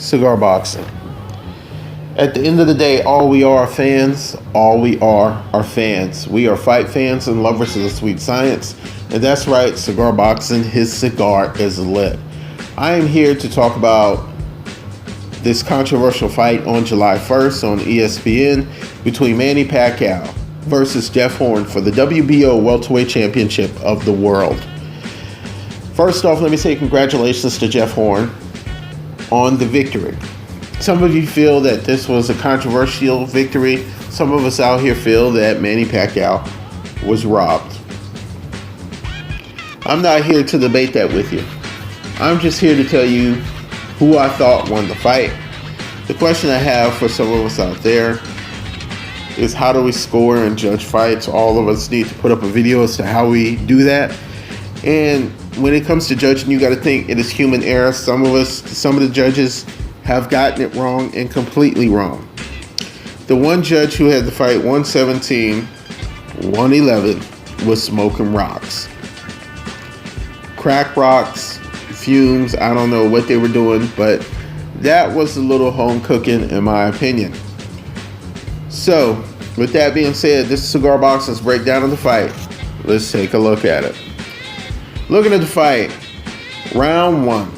cigar boxing. At the end of the day, all we are fans. All we are fans. We are fight fans and lovers of the sweet science. And that's right, cigar boxing, his cigar is lit. I am here to talk about this controversial fight on July 1st on ESPN between Manny Pacquiao versus Jeff Horn for the WBO Welterweight Championship of the world. First off, let me say congratulations to Jeff Horn on the victory. Some of you feel that this was a controversial victory. Some of us out here feel that Manny Pacquiao was robbed. I'm not here to debate that with you. I'm just here to tell you who I thought won the fight. The question I have for some of us out there is, how do we score and judge fights? All of us need to put up a video as to how we do that. And when it comes to judging, you got to think it is human error. Some of the judges have gotten it wrong and completely wrong. The one judge who had the fight 117, 111 was smoking rocks. Crack rocks, fumes, I don't know what they were doing, but that was a little home cooking in my opinion. So, with that being said, this is Cigar Boxing's breakdown of the fight. Let's take a look at it. Looking at the fight, round one.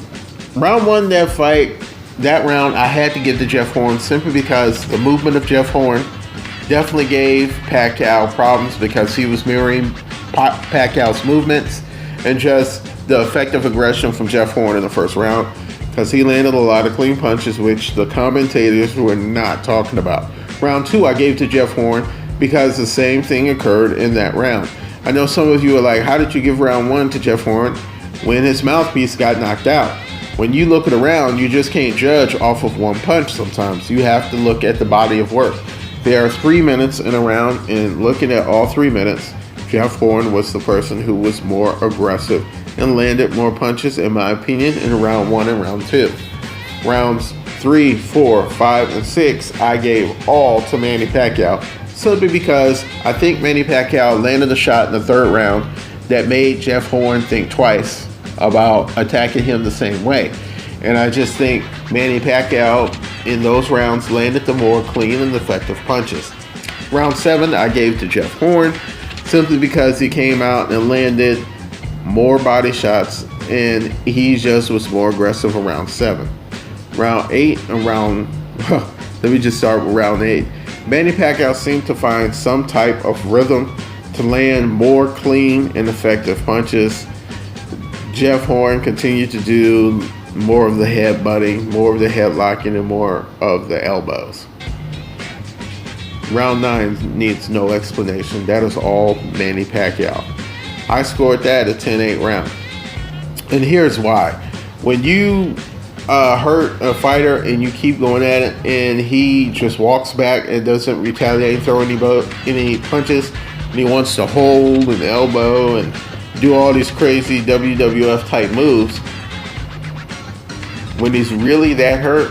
Round one, that round I had to give to Jeff Horn simply because the movement of Jeff Horn definitely gave Pacquiao problems because he was mirroring Pacquiao's movements, and just the effective aggression from Jeff Horn in the first round, because he landed a lot of clean punches, which the commentators were not talking about. Round two I gave to Jeff Horn because the same thing occurred in that round. I know some of you are like, how did you give round one to Jeff Horn when his mouthpiece got knocked out? When you look at a round, you just can't judge off of one punch sometimes. You have to look at the body of work. There are 3 minutes in a round, and looking at all 3 minutes, Jeff Horn was the person who was more aggressive and landed more punches, in my opinion, in round one and round two. Rounds 3, 4, 5, and 6, I gave all to Manny Pacquiao, simply because I think Manny Pacquiao landed a shot in the third round that made Jeff Horn think twice about attacking him the same way. And I just think Manny Pacquiao in those rounds landed the more clean and effective punches. Round 7 I gave to Jeff Horn simply because he came out and landed more body shots, and he just was more aggressive around 7. Round 8 and let me just start with round 8. Manny Pacquiao seemed to find some type of rhythm to land more clean and effective punches. Jeff Horn continued to do more of the head butting, more of the head locking, and more of the elbows. Round 9 needs no explanation. That is all Manny Pacquiao. I scored that a 10-8 round. And here's why. When you hurt a fighter and you keep going at it and he just walks back and doesn't retaliate and throw any punches, and he wants to hold an elbow and do all these crazy WWF type moves, when he's really that hurt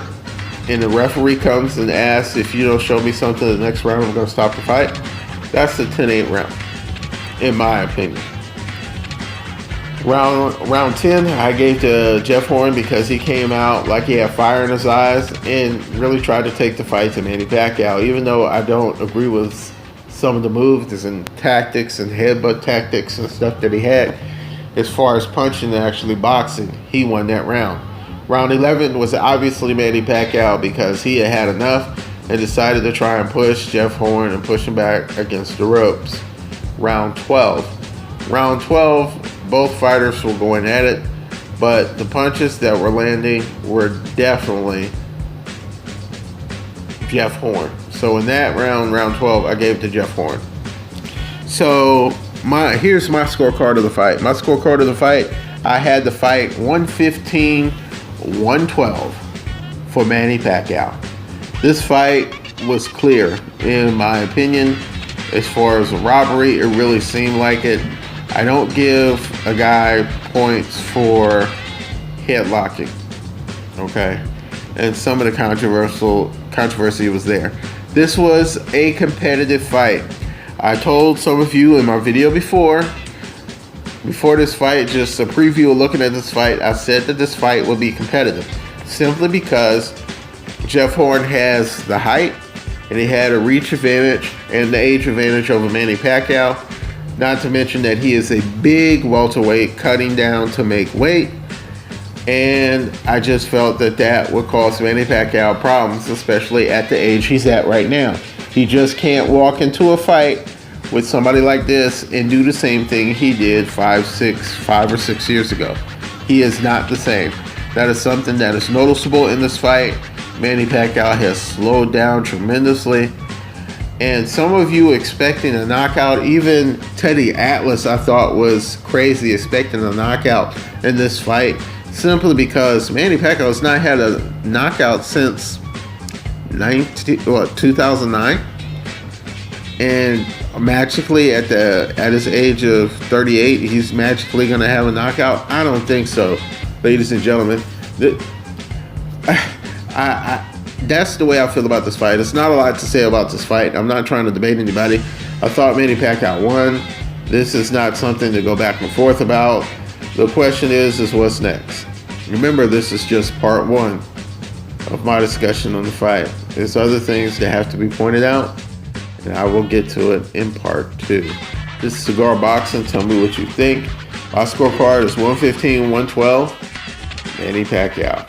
and the referee comes and asks, if you don't show me something the next round, I'm going to stop the fight, that's the 10-8 round, in my opinion. Round 10 I gave to Jeff Horn because he came out like he had fire in his eyes and really tried to take the fight to Manny Pacquiao. Even though I don't agree with some of the moves and tactics and headbutt tactics and stuff that he had, as far as punching and actually boxing, he won that round. Round 11 was obviously Manny Pacquiao because he had enough and decided to try and push Jeff Horn and push him back against the ropes. Round 12, both fighters were going at it, but the punches that were landing were definitely Jeff Horn. So in that round 12, I gave it to Jeff Horn. So here's my scorecard of the fight. My scorecard of the fight, I had the fight 115-112 for Manny Pacquiao. This fight was clear, in my opinion. As far as a robbery, it really seemed like it. I don't give a guy points for headlocking, okay? And some of the controversy was there. This was a competitive fight. I told some of you in my video before this fight, just a preview of looking at this fight, I said that this fight would be competitive simply because Jeff Horn has the height, and he had a reach advantage and the age advantage over Manny Pacquiao. Not to mention that he is a big welterweight cutting down to make weight. And I just felt that that would cause Manny Pacquiao problems, especially at the age he's at right now. He just can't walk into a fight with somebody like this and do the same thing he did 5 or 6 years ago. He is not the same. That is something that is noticeable in this fight. Manny Pacquiao has slowed down tremendously. And some of you expecting a knockout, even Teddy Atlas I thought was crazy expecting a knockout in this fight, simply because Manny Pacquiao has not had a knockout since 2009. And magically at his age of 38, he's magically going to have a knockout? I don't think so, ladies and gentlemen. That's the way I feel about this fight. It's not a lot to say about this fight. I'm not trying to debate anybody. I thought Manny Pacquiao won. This is not something to go back and forth about. The question is what's next? Remember, this is just part one of my discussion on the fight. There's other things that have to be pointed out, and I will get to it in part two. This is Cigar Boxing. Tell me what you think. My scorecard is 115-112. Manny Pacquiao.